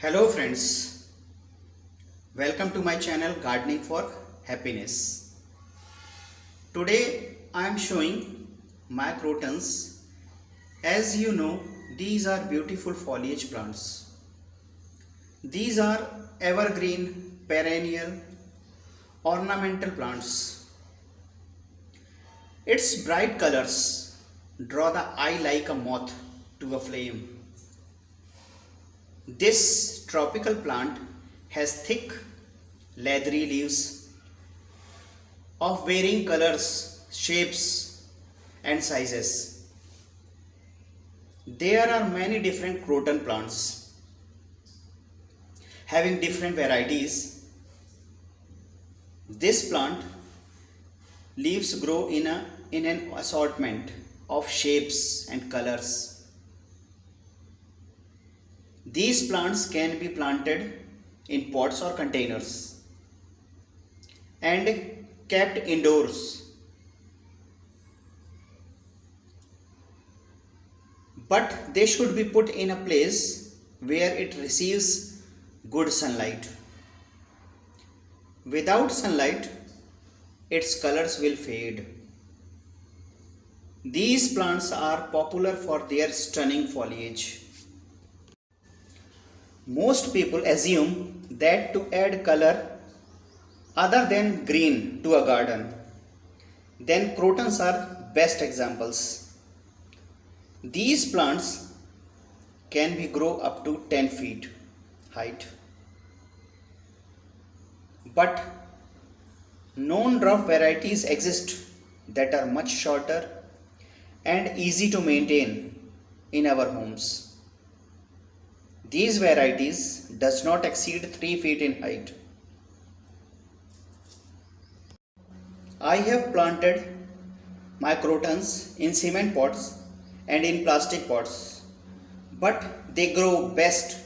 Hello friends, welcome to my channel Gardening for Happiness. Today I am showing my crotons. As you know, these are beautiful foliage plants. These are evergreen, perennial, ornamental plants. Its bright colors draw the eye like a moth to a flame. This tropical plant has thick, leathery leaves of varying colors, shapes, and sizes. There are many different croton plants having different varieties. This plant leaves grow in an assortment of shapes and colors. These plants can be planted in pots or containers and kept indoors. But they should be put in a place where it receives good sunlight. Without sunlight, its colors will fade. These plants are popular for their stunning foliage. Most people assume that to add color other than green to a garden, then crotons are best examples. These plants can be grow up to 10 feet height. But known dwarf varieties exist that are much shorter and easy to maintain in our homes. These varieties does not exceed 3 feet in height. I have planted my crotons in cement pots and in plastic pots, but they grow best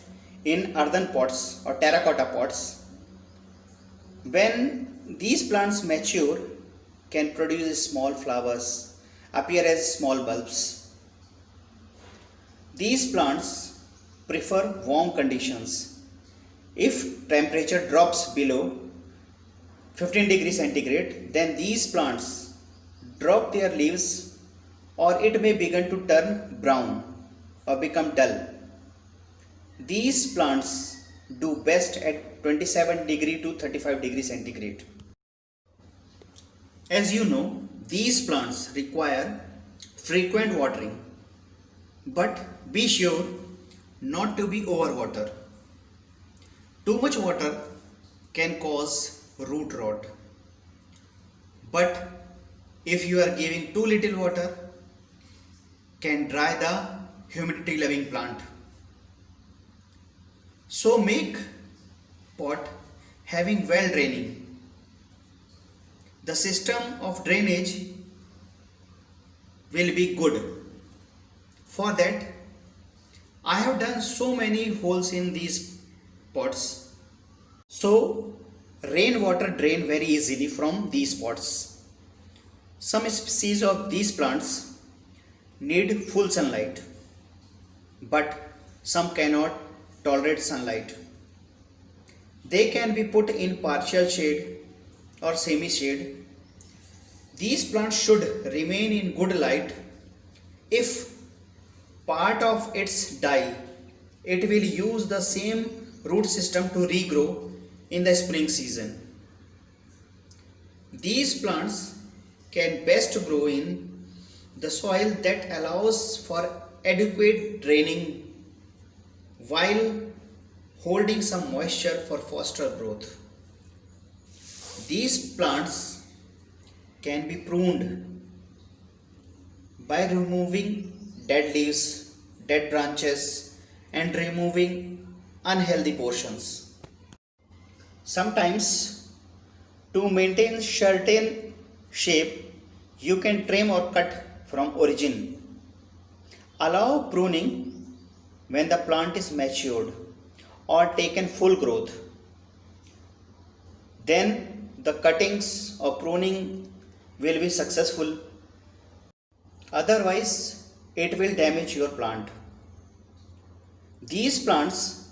in earthen pots or terracotta pots. When these plants mature, can produce small flowers, appear as small bulbs. These plants prefer warm conditions. If temperature drops below 15 degrees centigrade, then these plants drop their leaves or it may begin to turn brown or become dull. These plants do best at 27 degree to 35 degrees centigrade. As you know, these plants require frequent watering, but be sure not to be overwater. Too much water can cause root rot. But if you are giving too little water, can dry the humidity loving plant. So make pot having well draining. The system of drainage will be good. For that, I have done so many holes in these pots, so rainwater drain very easily from these pots. Some species of these plants need full sunlight, but some cannot tolerate sunlight. They can be put in partial shade or semi shade. These plants should remain in good light. If part of its die, it will use the same root system to regrow in the spring season. These plants can best grow in the soil that allows for adequate draining while holding some moisture for faster growth. These plants can be pruned by removing dead leaves, dead branches, and removing unhealthy portions. Sometimes, to maintain certain shape, you can trim or cut from origin. Allow pruning when the plant is matured or taken full growth. Then the cuttings or pruning will be successful. Otherwise, it will damage your plant. These plants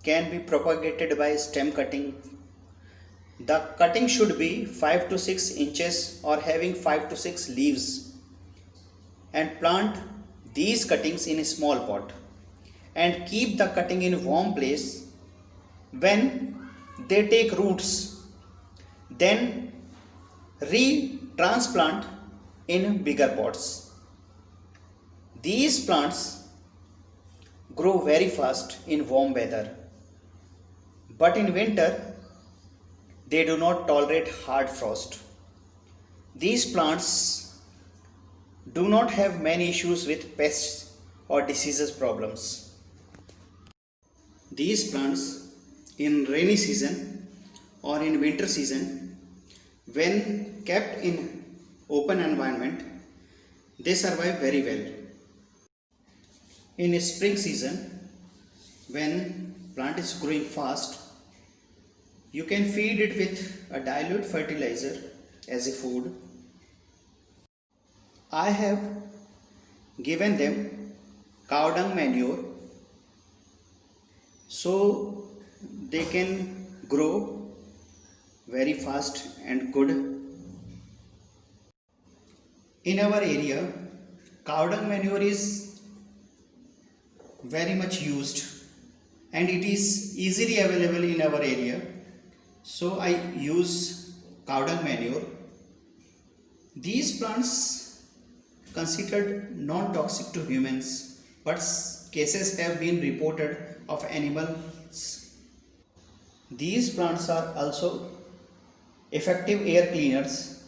can be propagated by stem cutting. The cutting should be 5 to 6 inches or having 5 to 6 leaves, and plant these cuttings in a small pot and keep the cutting in warm place. When they take roots, then re-transplant in bigger pots. These plants grow very fast in warm weather, but in winter they do not tolerate hard frost. These plants do not have many issues with pests or diseases problems. These plants in rainy season or in winter season, when kept in open environment, they survive very well. In spring season, when plant is growing fast, you can feed it with a dilute fertilizer as a food. I have given them cow dung manure so they can grow very fast and good. In our area, cow dung manure is very much used and it is easily available in our area, so I use cow dung manure. These plants considered non-toxic to humans, but cases have been reported of animals. These plants are also effective air cleaners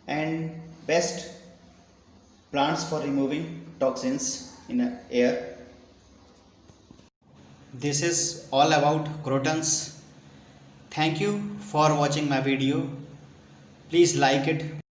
and best plants for removing toxins in the air. This is all about crotons. Thank you for watching my video. Please like it,